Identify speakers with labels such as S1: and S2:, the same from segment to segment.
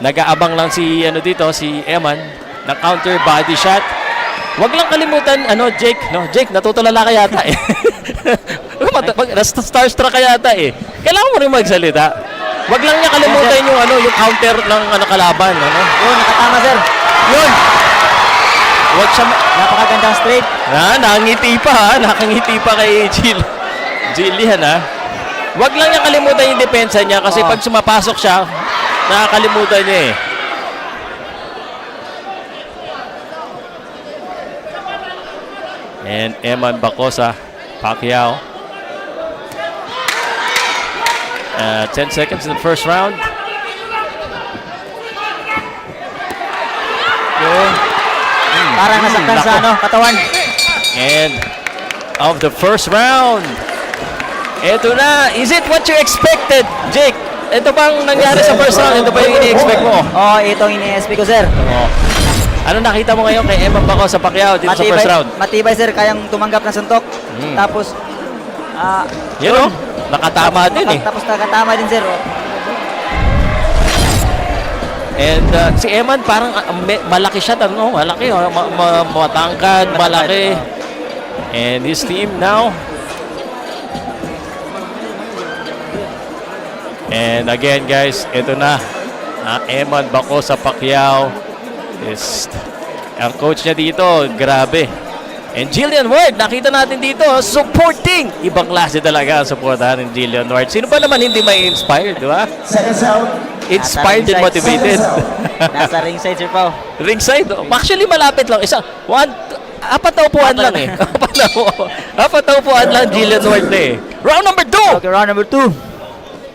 S1: Nag-aabang lang si dito, si Eman na counter body shot. Wag lang kalimutan Jake, no? Jake, natutulala ka yata eh. Starstruck ka yata eh. Kailangan mo rin magsalita. Wag lang niya kalimutan yung counter ng kalaban, ano?
S2: Yun, nakatama sir.
S1: Yun. Wag siya
S2: Napakagandang straight.
S1: nakangiti pa kay Jillian ha. Wag lang niya kalimutan yung depensa niya kasi pag sumapasok siya, nakakalimutan niya eh. And Eman Bacosa, Pacquiao. 10 seconds in the first round.
S2: Yun. Parang nasaktan sa katawan.
S1: And of the first round. Ito na. Is it what you expected, Jake? Ito bang nangyari sa first round? Ito ba yung ini-expect mo?
S2: Itong ini-expect ko sir.
S1: Ano nakita mo ngayon kay Eman Bacosa Pacquiao dito sa first round?
S2: Matibay sir, kayang tumanggap ng suntok. Tapos,
S1: nakatama din eh.
S2: Tapos nakatama din sir.
S1: And si Eman parang malaki siya, malaki, matangkad, malaki. And his team now. And again guys, ito na. Eman Bacosa Pacquiao is ang coach niya dito, grabe. And Jillian Ward, nakita natin dito, supporting. Ibang klase talaga ang supportahan ng Jillian Ward. Sino ba naman hindi may inspired, di ba? Inspired and motivated.
S2: Nasa ringside sir Pao.
S1: Ringside? Actually, malapit lang. Apat na upuan lang eh. Apat na upuan lang Jillian Ward na eh. Round number 2!
S2: Okay, round number 2.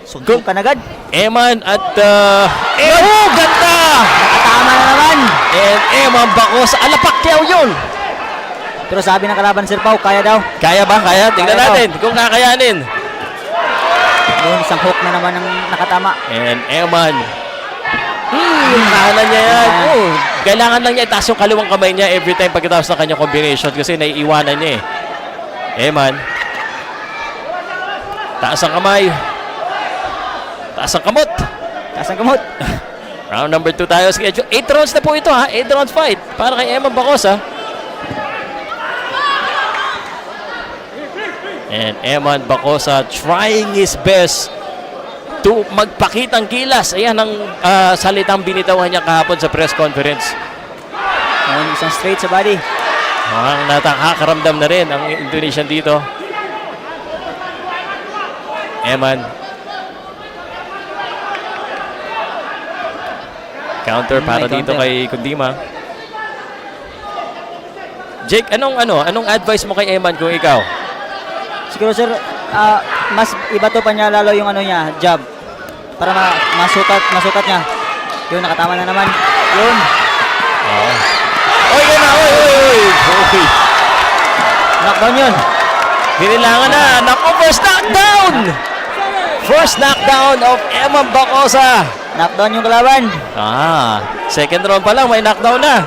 S2: Suntok ka na agad.
S1: Eman at ganda!
S2: Nakatama na naman.
S1: And Eman Bacosa, Pacquiao yun!
S2: Pero sabi ng kalaban sir Pao, kaya daw.
S1: Kaya ba? Kaya? Tingnan natin kung kakayanin.
S2: Yun, isang hook na naman ang nakatama.
S1: And Eman. Yung kahanan niya yan. Kailangan lang niya itaas yung kaliwang kamay niya every time pagkatapos ng kanyang combination kasi naiiwanan niya eh. Eman. Taas ang kamay. Taas ang kamot.
S2: Taas ang kamot.
S1: Round number 2 tayo. 8 rounds na po ito ha. 8 rounds fight para kay Eman Bacosa. And Eman Bacosa trying his best to magpakitang gilas. Ayan ang salitang binitawan niya kahapon sa press conference.
S2: Ayun, isang straight sa body.
S1: Ang nakakaramdam na rin ang Indonesian dito. Eman. Counter para dito kay Kundima. Jake, anong advice mo kay Eman kung ikaw?
S2: Siguro sir, mas iba to pa niya lalo yung niya, jab. Para masukat niya. Yun, nakatama na naman. Yun.
S1: Yan na, oy.
S2: Knockdown yun.
S1: Binilangan na. First knockdown! First knockdown of Eman Bacosa.
S2: Knockdown yung kalaban.
S1: Second round pa lang, may knockdown na.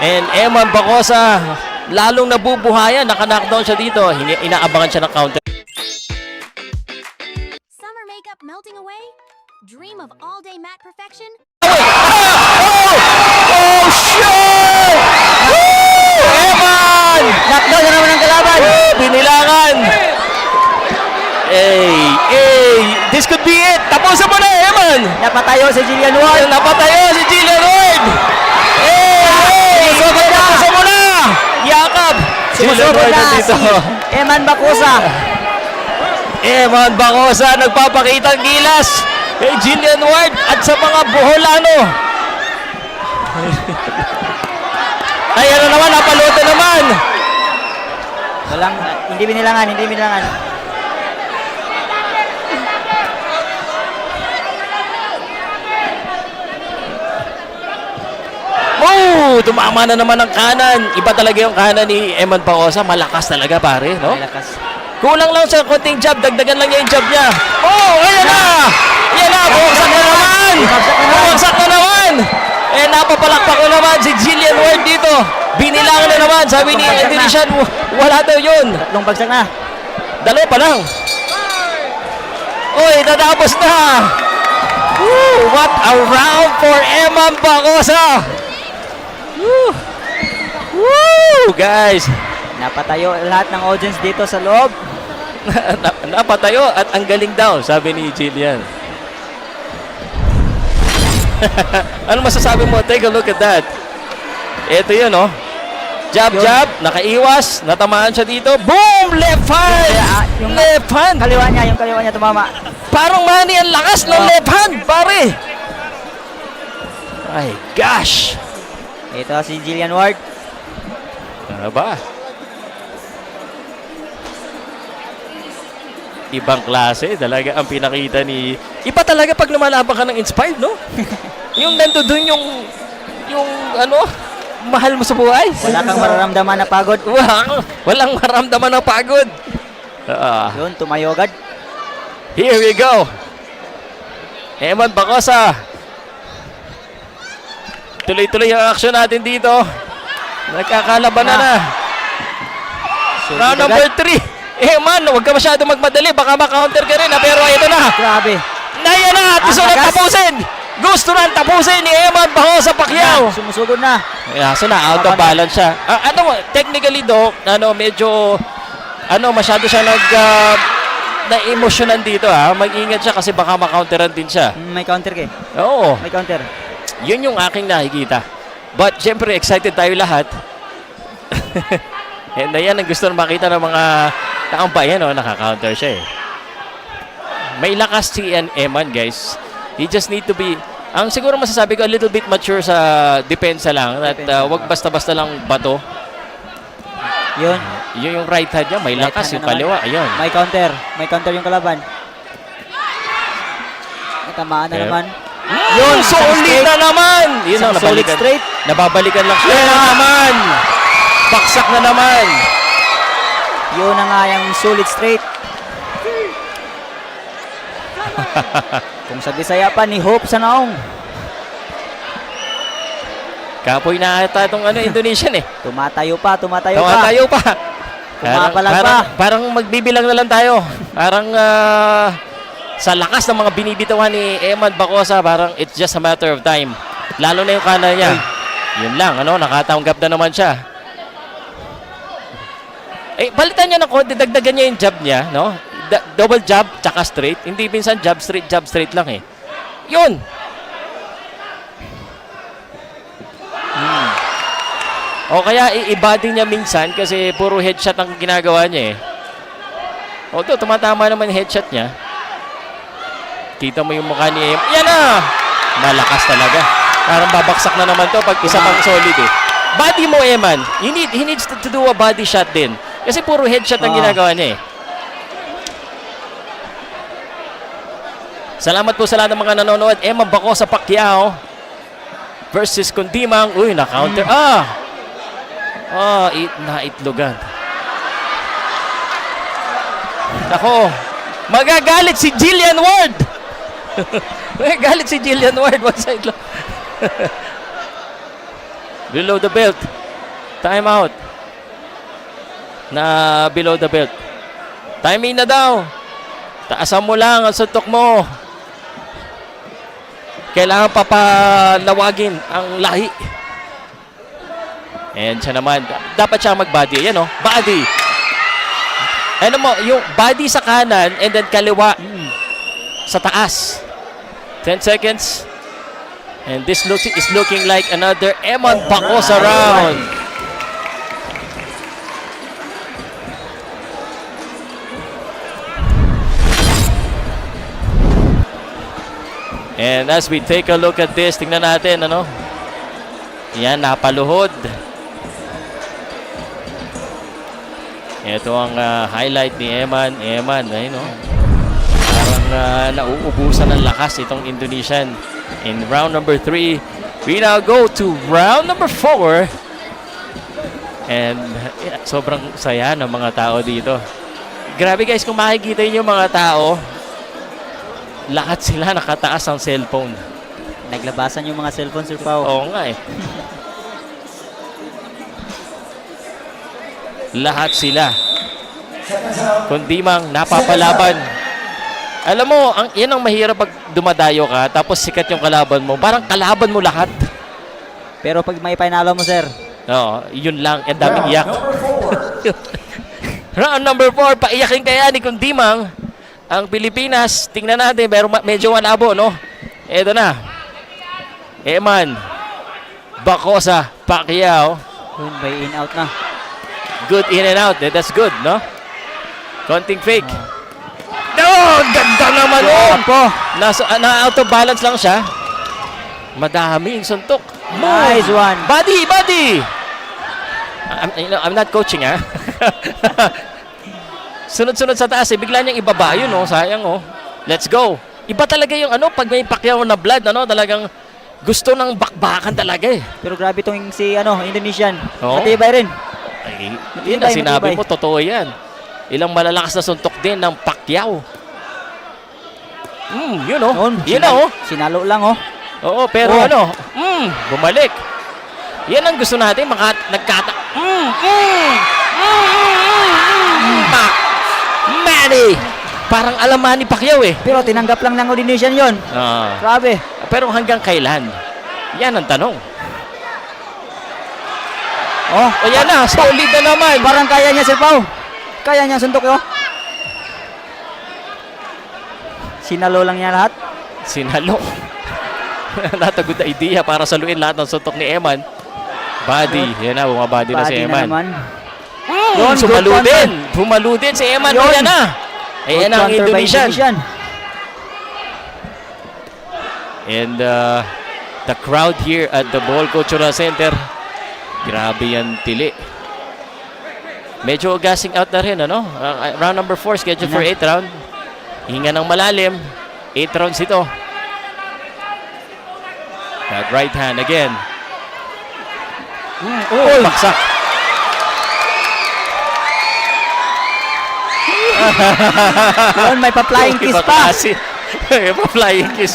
S1: And Eman Bacosa, lalong nabubuhayan, naka-knockdown siya dito. Inaabangan siya ng counter.
S3: Summer makeup melting away? Dream of all-day matte perfection?
S1: Oh, shit! Eman!
S2: Knockdown na naman ang kalaban.
S1: Binilangan! This could be it! Tapusin mo na, Eman!
S2: Napatayo si Jillian Ward.
S1: Napatayo si Jillian Ward! Tapusin mo na! Yakap!
S2: Sumusubod na si Eman Bacosa.
S1: Eman Bacosa nagpapakitang gilas kay Jillian Ward at sa mga Boholano. Ayan na naman, napaluto naman.
S2: Hindi binilangan.
S1: Tumama na naman ang kanan. Iba talaga yung kanan ni Eman Bacosa. Malakas talaga pare, no?
S2: Malakas.
S1: Kulang lang sa konting jab. Dagdagan lang niya yung jab niya. Ayan na! Bumagsak na naman! Bumagsak na naman! Napapalakpak ko naman si Jillian Ward dito. Binilangan na naman. Sabi ni Indonesian, wala daw yun.
S2: Tatlong bagsak na.
S1: Dalawa pa lang. Uy, natapos na! Woo! What a round for Eman Bacosa! Woo! Woo! Guys,
S2: Napatayo lahat ng audience dito sa loob.
S1: napatayo at ang galing daw, sabi ni Jillian. Ano masasabi mo? Take a look at that. Ito yun, oh. Jab,
S2: Yun.
S1: jab, nakaiwas, natamaan siya dito. Boom! Left hand!
S2: Yung
S1: Left hand!
S2: yung kaliwa niya tumama.
S1: Parang Manny ang lakas ng
S2: Oh.
S1: left hand, pare! My gosh!
S2: Ito si Jillian Ward.
S1: Ano ba? Ibang klase talaga ang pinakita ni... Iba talaga pag lumalaban ka ng inspired, no? Yung nandoon yung ano, mahal mo sa buhay.
S2: Wala kang mararamdaman na pagod.
S1: Walang maramdaman ng pagod.
S2: Yun, tumayo agad.
S1: Here we go. Eman Bacosa. Tuloy-tuloy ang action natin dito. Nagkakalabanan na.
S2: Sulit
S1: Round
S2: agad.
S1: number 3. Eman, huwag ka masyado magmadali. Baka maka-counter ka rin. Pero ito na.
S2: Grabe.
S1: Naya na. Gusto na
S2: Tagas.
S1: tapusin. Gusto na tapusin ni Eman Bacosa Pacquiao.
S2: Sumusugod na.
S1: So na, out of balance siya. Technically do, medyo, masyado siya na-emosyonan dito ha. Mag-ingat siya kasi baka ma-counteran din siya.
S2: May counter ka eh.
S1: Oo.
S2: May counter.
S1: Yun yung aking nakikita. But, syempre, excited tayo lahat. And yan ang gusto na makita ng mga taong-bayan, nakaka-counter siya eh. May lakas si Eman, guys. He just need to be, ang siguro masasabi ko, a little bit mature sa depensa lang. At wag basta-basta lang bato.
S2: Yun.
S1: Yun yung right hand niya, may
S2: Right
S1: lakas.
S2: hand
S1: Yung
S2: na
S1: kaliwa, ayun.
S2: May counter. May counter yung kalaban. Tamaan na
S1: Okay.
S2: naman.
S1: Yun, solid na naman! Yun ang
S2: Isang solid
S1: nabalikan.
S2: straight.
S1: Nababalikan lang siya. Yun na naman! Baksak na naman!
S2: Yun na nga yung solid straight. Kung sa Bisaya pa, ni Hope sa naong.
S1: Kapoy na ata itong Indonesian eh.
S2: Tumatayo pa.
S1: Tayo pa.
S2: Pumapalag pa.
S1: Parang magbibilang na lang tayo. Parang sa lakas ng mga binibitawan ni Eman Bacosa, parang it's just a matter of time. Lalo na yung kanan niya. Yun lang, nakatanggap na naman siya. Balitan niya ng konti, dagdagan niya yung jab niya, no? Double jab, tsaka straight. Hindi minsan jab straight lang eh. Yun! O kaya i-body niya minsan kasi puro headshot ang ginagawa niya eh. Although tumatama naman yung headshot niya. Kita mo yung mukha ni Eman. Yan na! Malakas talaga. Parang babaksak na naman to pag isa pang solid eh. Body mo, Eman. He needs to do a body shot din. Kasi puro headshot ang ginagawa niya eh. Salamat po sa lahat ng mga nanonood. Eman Bacosa Pacquiao versus Kundimang. Uy, na-counter. Naitlogan. Ako, magagalit si Jillian Ward. Magagalit si Jillian Ward. One side lang. Below the belt. Time out. Na below the belt. Timing na daw. Taasan mo lang ang suntok mo. Kailangan papalawagin ang lahi. And siya naman, dapat siya mag-body. Ayan body. Ano mo, yung body sa kanan and then kaliwa sa taas. 10 seconds. And this is looking like another Eman Bacosa round. And as we take a look at this, tingnan natin, yan, napaluhod. Ito ang highlight ni Eman. Eman, parang nauubusan ng lakas itong Indonesian. In round number 3, we now go to round number 4. And sobrang saya ng mga tao dito. Grabe guys, kung makikita niyo mga tao, lahat sila nakataas ang cellphone.
S2: Naglabasan yung mga cellphone, Sir Pao.
S1: Oo nga eh. Lahat sila. Kundimang napapalaban. Alam mo, yan ang mahirap pag dumadayo ka, tapos sikat yung kalaban mo. Parang kalaban mo lahat.
S2: Pero pag may panalo mo, sir,
S1: Oo, yun lang. Ang daming iyak. Round number 4, paiyakin kaya ni Kundimang ang Pilipinas. Tingnan natin, pero medyo malabo, no? Eto na. Eman, Bacosa, Pacquiao.
S2: yun, may in-out na.
S1: Good in and out. That's good, no? Konting fake. No! Ganda naman
S2: Yan
S1: oh!
S2: po.
S1: Na-out of balance lang siya. Madaming suntok.
S2: Nice one.
S1: Buddy! I'm not coaching, ha? Sunod-sunod sa taas, bigla niyang ibaba yun, oh. Sayang, oh. Let's go. Iba talaga yung pag may Pacquiao na blood, talagang gusto ng bakbakan talaga, eh.
S2: Pero grabe tong si Indonesian.
S1: Oo.
S2: Matibay rin.
S1: Ay, yun na sinabi
S2: matibay.
S1: mo, totoo yan. Ilang malalakas na suntok din ng Pacquiao. Yun, oh. Yun na, oh.
S2: Sinalo lang, oh.
S1: Oo, pero
S2: Oh.
S1: bumalik. Yan ang gusto natin, Manny! Parang alam ni Pacquiao, eh.
S2: Pero tinanggap lang ng Indonesian yon. Grabe.
S1: Pero hanggang kailan? Yan ang tanong.
S2: Oh,
S1: O yan na, solid na naman.
S2: parang kaya niya, Sir Pao. Kaya niya suntok, oh. Sinalo lang niya lahat.
S1: Sinalo. Not a good idea para saluin lahat ng suntok ni Eman. Body. Yan na, bumabody na si
S2: Body
S1: Eman.
S2: naman.
S1: Yun,
S2: good
S1: sumalo
S2: counter.
S1: din. Bumalo din si Eman.
S2: Yun.
S1: Yan na. Ayan
S2: Good
S1: ang
S2: counter by
S1: Indonesian. And the crowd here at the Bohol Cultural Center. Grabe yan, tili. Medyo gassing out na rin, ano? Round number 4, scheduled for 8th round. Hinga ng malalim. 8 rounds ito. That right hand again. Baksak.
S2: Yun, may pa-flying kiss
S1: Ibang
S2: pa.
S1: klase. Ibang flying kiss.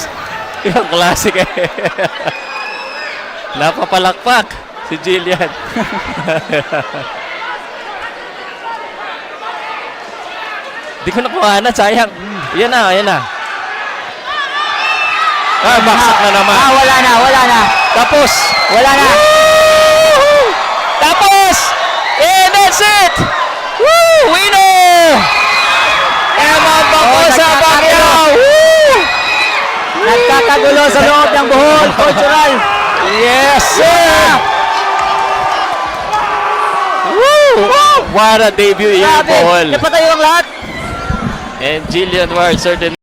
S1: Ibang klase eh. Napapalakpak si Jillian. Di ko nakuha na, sayang. Yan na, yan na. Baksak na naman.
S2: Wala na.
S1: Tapos.
S2: Wala na.
S1: Woo! Tapos. And that's it. Woo! Winner! Eman Bacosa Pacquiao! Woo!
S2: Nagkakagulo sa loob ng Bohol Cultural.
S1: Yes, sir! Woo! What a debut here,
S2: Grabe,
S1: Bohol.
S2: napatayo ang lahat.
S1: And Jillian Ward certainly